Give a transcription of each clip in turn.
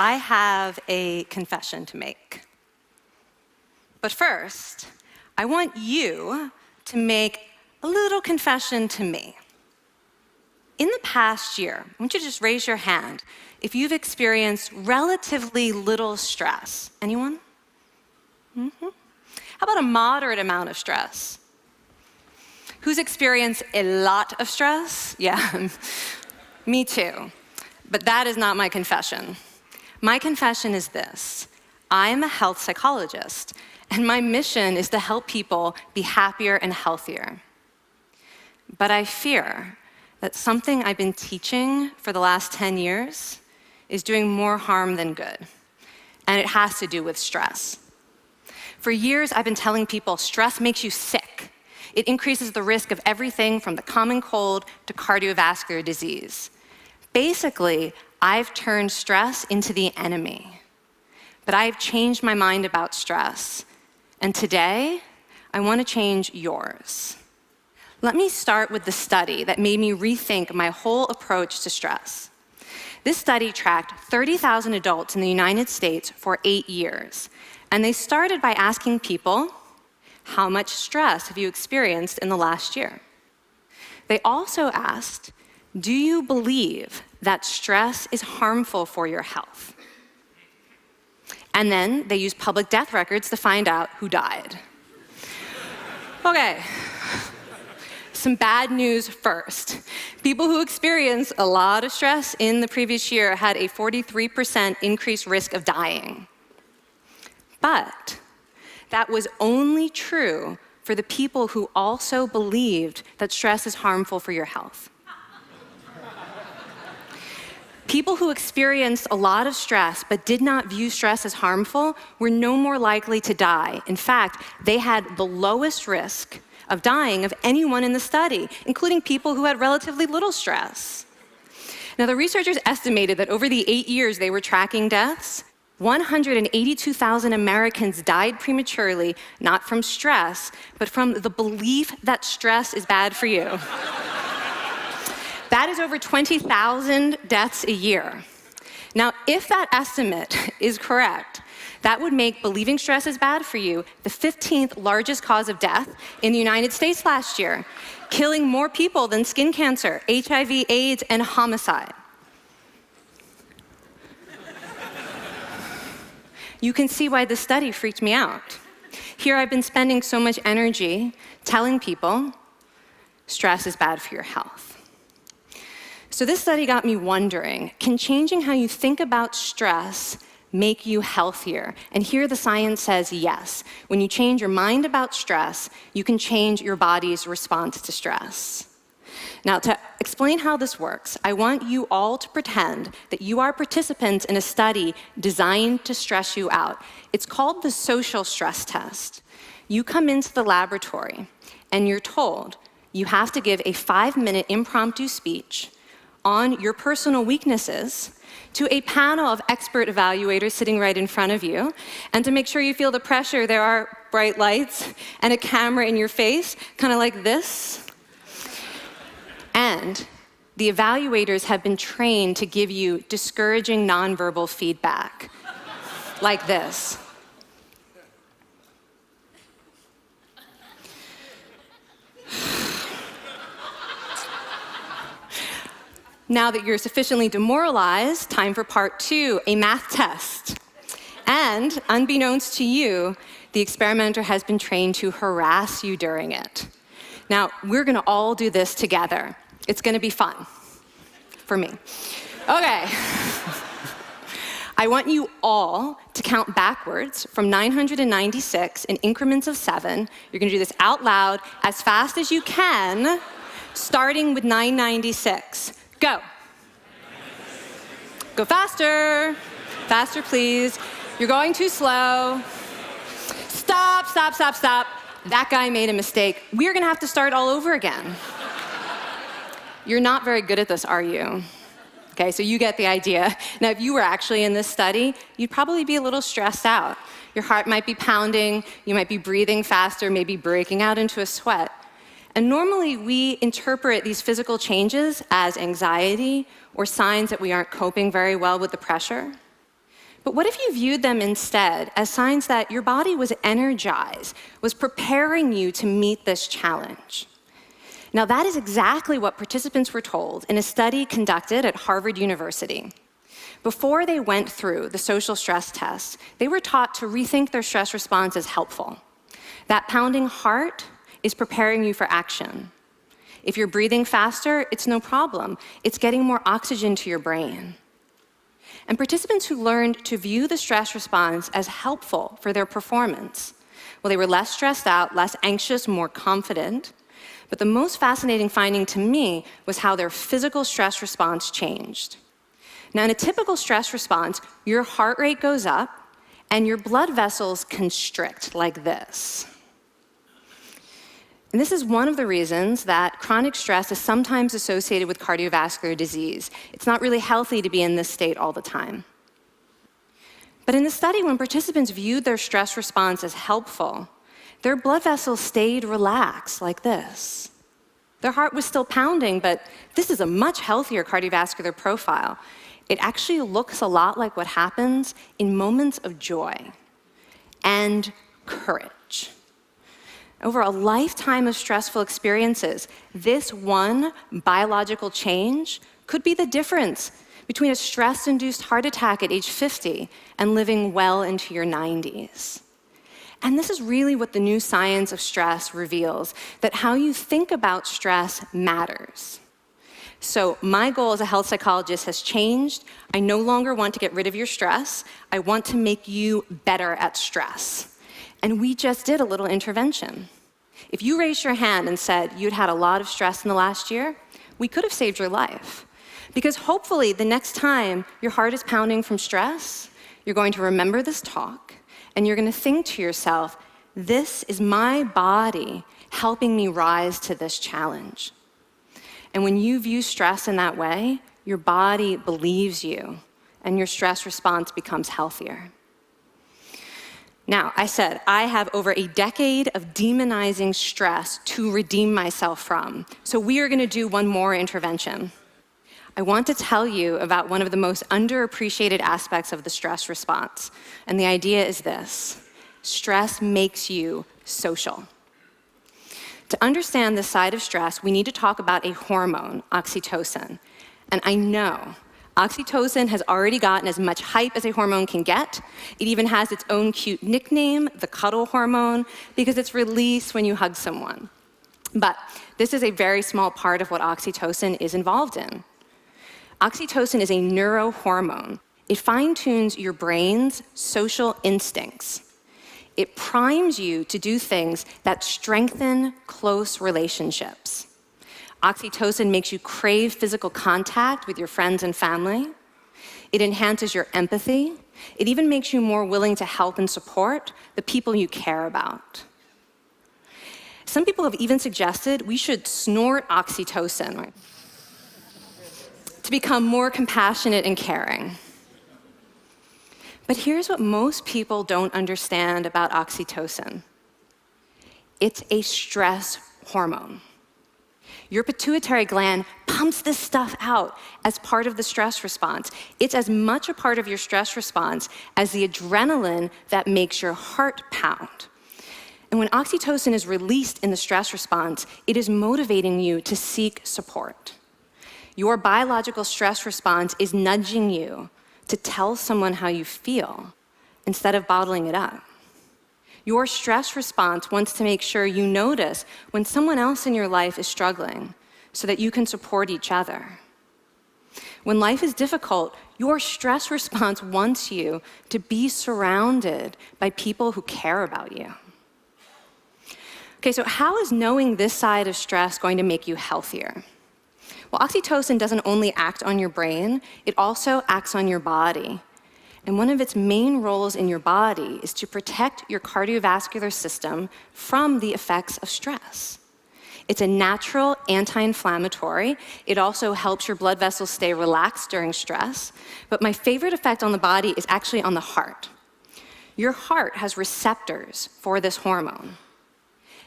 I have a confession to make. But first, I want you to make a little confession to me. In the past year, I want you to just raise your hand if you've experienced relatively little stress. Anyone? How about a moderate amount of stress? Who's experienced a lot of stress? Yeah, me too. But that is not my confession. My confession is this: I'm a health psychologist, and my mission is to help people be happier and healthier. But I fear that something I've been teaching for the last 10 years is doing more harm than good, and it has to do with stress. For years, I've been telling people stress makes you sick. It increases the risk of everything from the common cold to cardiovascular disease. Basically, I've turned stress into the enemy. But I've changed my mind about stress. And today, I want to change yours. Let me start with the study that made me rethink my whole approach to stress. This study tracked 30,000 adults in the United States for 8 years. And they started by asking people, how much stress have you experienced in the last year? They also asked, do you believe that stress is harmful for your health? And then they used public death records to find out who died. Okay, some bad news first. People who experienced a lot of stress in the previous year had a 43% increased risk of dying. But that was only true for the people who also believed that stress is harmful for your health. People who experienced a lot of stress but did not view stress as harmful were no more likely to die. In fact, they had the lowest risk of dying of anyone in the study, including people who had relatively little stress. Now, the researchers estimated that over the 8 years they were tracking deaths, 182,000 Americans died prematurely, not from stress, but from the belief that stress is bad for you. That is over 20,000 deaths a year. Now, if that estimate is correct, that would make believing stress is bad for you the 15th largest cause of death in the United States last year, killing more people than skin cancer, HIV, AIDS, and homicide. You can see why this study freaked me out. Here I've been spending so much energy telling people stress is bad for your health. So this study got me wondering, can changing how you think about stress make you healthier? And here the science says yes. When you change your mind about stress, you can change your body's response to stress. Now, to explain how this works, I want you all to pretend that you are participants in a study designed to stress you out. It's called the social stress test. You come into the laboratory, and you're told you have to give a 5-minute impromptu speech on your personal weaknesses to a panel of expert evaluators sitting right in front of you. And to make sure you feel the pressure, there are bright lights and a camera in your face, kind of like this. And the evaluators have been trained to give you discouraging nonverbal feedback, like this. Now that you're sufficiently demoralized, time for part 2, a math test. And unbeknownst to you, the experimenter has been trained to harass you during it. Now, we're gonna all do this together. It's gonna be fun, for me. Okay. I want you all to count backwards from 996 in increments of 7. You're gonna do this out loud as fast as you can, starting with 996. Go. Go faster. Faster, please. You're going too slow. Stop, stop, stop, stop. That guy made a mistake. We're gonna have to start all over again. You're not very good at this, are you? Okay, so you get the idea. Now, if you were actually in this study, you'd probably be a little stressed out. Your heart might be pounding, you might be breathing faster, maybe breaking out into a sweat. And normally, we interpret these physical changes as anxiety or signs that we aren't coping very well with the pressure. But what if you viewed them instead as signs that your body was energized, was preparing you to meet this challenge? Now, that is exactly what participants were told in a study conducted at Harvard University. Before they went through the social stress test, they were taught to rethink their stress response as helpful. That pounding heart is preparing you for action. If you're breathing faster, it's no problem. It's getting more oxygen to your brain. And participants who learned to view the stress response as helpful for their performance, well, they were less stressed out, less anxious, more confident. But the most fascinating finding to me was how their physical stress response changed. Now, in a typical stress response, your heart rate goes up and your blood vessels constrict like this. And this is one of the reasons that chronic stress is sometimes associated with cardiovascular disease. It's not really healthy to be in this state all the time. But in the study, when participants viewed their stress response as helpful, their blood vessels stayed relaxed like this. Their heart was still pounding, but this is a much healthier cardiovascular profile. It actually looks a lot like what happens in moments of joy and courage. Over a lifetime of stressful experiences, this one biological change could be the difference between a stress-induced heart attack at age 50 and living well into your 90s. And this is really what the new science of stress reveals, that how you think about stress matters. So my goal as a health psychologist has changed. I no longer want to get rid of your stress. I want to make you better at stress. And we just did a little intervention. If you raised your hand and said you'd had a lot of stress in the last year, we could have saved your life. Because hopefully the next time your heart is pounding from stress, you're going to remember this talk, and you're going to think to yourself, this is my body helping me rise to this challenge. And when you view stress in that way, your body believes you, and your stress response becomes healthier. Now, I said I have over a decade of demonizing stress to redeem myself from. So we are going to do one more intervention. I want to tell you about one of the most underappreciated aspects of the stress response. And the idea is this: stress makes you social. To understand this side of stress, we need to talk about a hormone, oxytocin. And I know oxytocin has already gotten as much hype as a hormone can get. It even has its own cute nickname, the cuddle hormone, because it's released when you hug someone. But this is a very small part of what oxytocin is involved in. Oxytocin is a neurohormone. It fine-tunes your brain's social instincts. It primes you to do things that strengthen close relationships. Oxytocin makes you crave physical contact with your friends and family. It enhances your empathy. It even makes you more willing to help and support the people you care about. Some people have even suggested we should snort oxytocin to become more compassionate and caring. But here's what most people don't understand about oxytocin. It's a stress hormone. Your pituitary gland pumps this stuff out as part of the stress response. It's as much a part of your stress response as the adrenaline that makes your heart pound. And when oxytocin is released in the stress response, it is motivating you to seek support. Your biological stress response is nudging you to tell someone how you feel instead of bottling it up. Your stress response wants to make sure you notice when someone else in your life is struggling so that you can support each other. When life is difficult, your stress response wants you to be surrounded by people who care about you. Okay, so how is knowing this side of stress going to make you healthier? Well, oxytocin doesn't only act on your brain, it also acts on your body. And one of its main roles in your body is to protect your cardiovascular system from the effects of stress. It's a natural anti-inflammatory. It also helps your blood vessels stay relaxed during stress. But my favorite effect on the body is actually on the heart. Your heart has receptors for this hormone.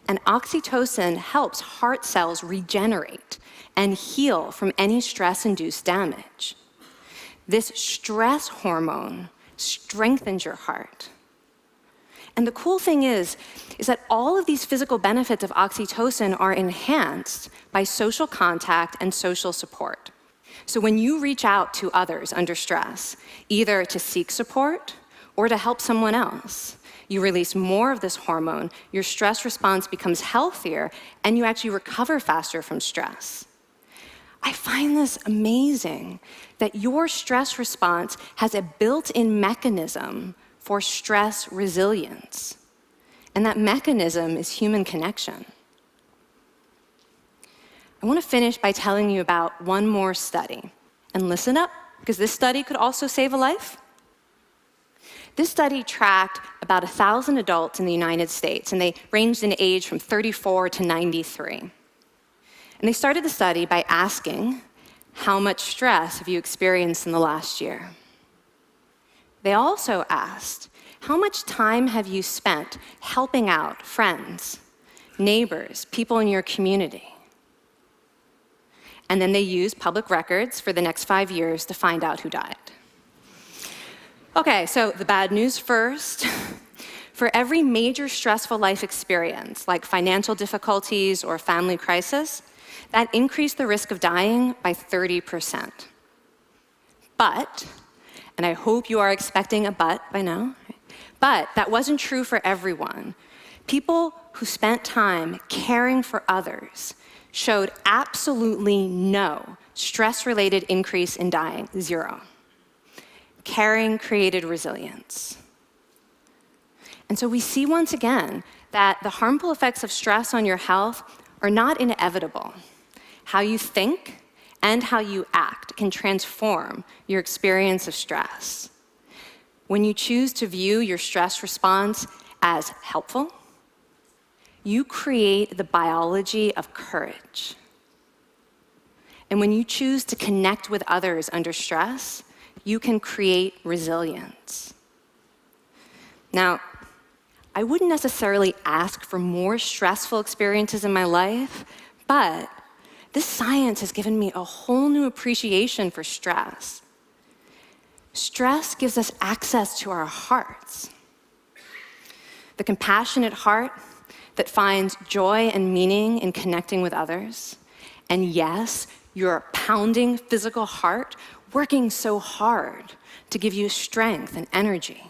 And oxytocin helps heart cells regenerate and heal from any stress-induced damage. This stress hormone strengthens your heart. And the cool thing is that all of these physical benefits of oxytocin are enhanced by social contact and social support. So when you reach out to others under stress, either to seek support or to help someone else, you release more of this hormone, your stress response becomes healthier, and you actually recover faster from stress. I find this amazing that your stress response has a built-in mechanism for stress resilience. And that mechanism is human connection. I want to finish by telling you about one more study. And listen up, because this study could also save a life. This study tracked about 1,000 adults in the United States, and they ranged in age from 34 to 93. And they started the study by asking, how much stress have you experienced in the last year? They also asked, how much time have you spent helping out friends, neighbors, people in your community? And then they used public records for the next 5 years to find out who died. Okay, so the bad news first. For every major stressful life experience, like financial difficulties or family crisis, that increased the risk of dying by 30%. But, and I hope you are expecting a but by now, but that wasn't true for everyone. People who spent time caring for others showed absolutely no stress-related increase in dying, 0. Caring created resilience. And so we see once again that the harmful effects of stress on your health are not inevitable. How you think and how you act can transform your experience of stress. When you choose to view your stress response as helpful, you create the biology of courage. And when you choose to connect with others under stress, you can create resilience. Now, I wouldn't necessarily ask for more stressful experiences in my life, but this science has given me a whole new appreciation for stress. Stress gives us access to our hearts. The compassionate heart that finds joy and meaning in connecting with others. And yes, your pounding physical heart working so hard to give you strength and energy.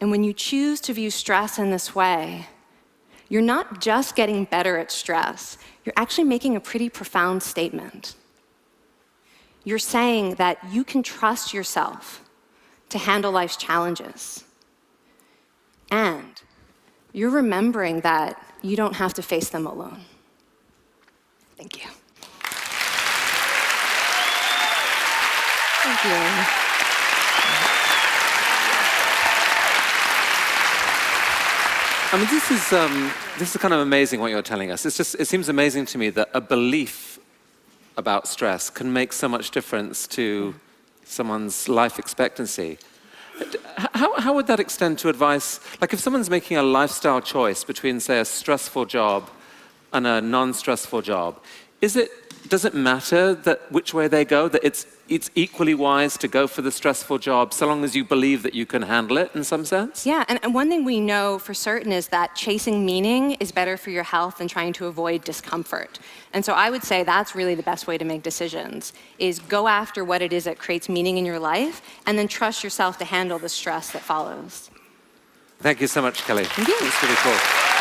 And when you choose to view stress in this way, you're not just getting better at stress, you're actually making a pretty profound statement. You're saying that you can trust yourself to handle life's challenges. And you're remembering that you don't have to face them alone. Thank you. Thank you. I mean, this is kind of amazing what you're telling us. It seems amazing to me that a belief about stress can make so much difference to someone's life expectancy. How would that extend to advice? Like if someone's making a lifestyle choice between, say, a stressful job and a non-stressful job, does it matter that which way they go, that it's equally wise to go for the stressful job so long as you believe that you can handle it in some sense? Yeah, and one thing we know for certain is that chasing meaning is better for your health than trying to avoid discomfort. And so I would say that's really the best way to make decisions, is go after what it is that creates meaning in your life, and then trust yourself to handle the stress that follows. Thank you so much, Kelly. Thank you. It's really cool.